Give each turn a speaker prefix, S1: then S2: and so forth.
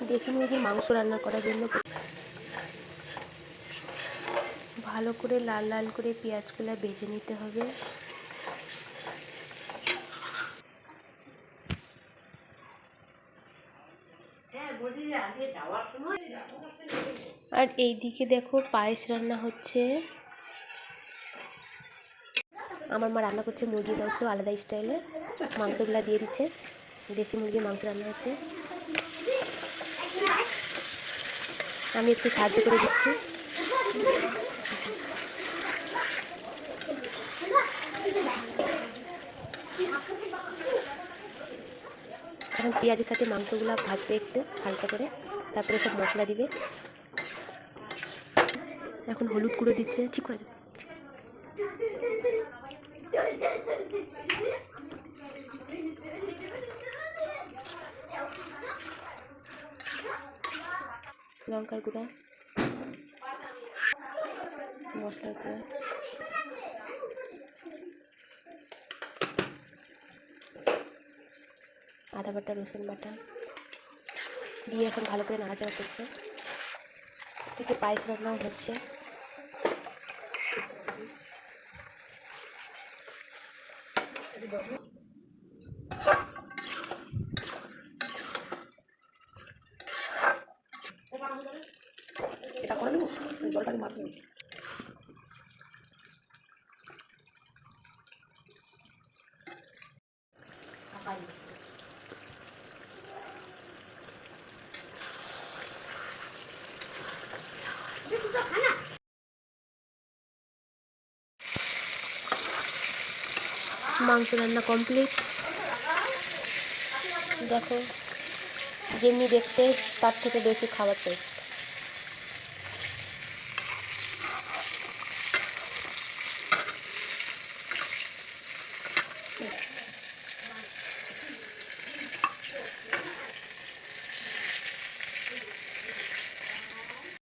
S1: দেশি মুরগির মাংস রান্না করার জন্য ভালো করে লাল লাল করে পেঁয়াজগুলো ভেজে নিতে হবে। আর এইদিকে দেখো পায়েস রান্না হচ্ছে। আমার মা রান্না করছে মুরগির মাংস আলাদা স্টাইলে, মাংসগুলা দিয়ে দিচ্ছে। দেশি মুরগির মাংস রান্না হচ্ছে, আমি একটু সাহায্য করে দিচ্ছি। এখন পেঁয়াজের সাথে মাংসগুলো ভাজবে একটু হালকা করে, তারপরে সব মশলা দিবে। এখন হলুদ গুঁড়ো দিচ্ছে, ঠিক করে দেবে। লঙ্কার গুঁড়া, মশলার গুঁড়া, আদা বাটা রসুন বাটা দিয়ে এখন ভালো করে নাড়াচাড়া করছে। থেকে পায়েস রান্নাও হচ্ছে। এটা করে নেব, জলটাকে মাখবো। মাংস রান্না কমপ্লিট। দেখো যেমনি দেখতে তার থেকে বেশি খাবার চাই।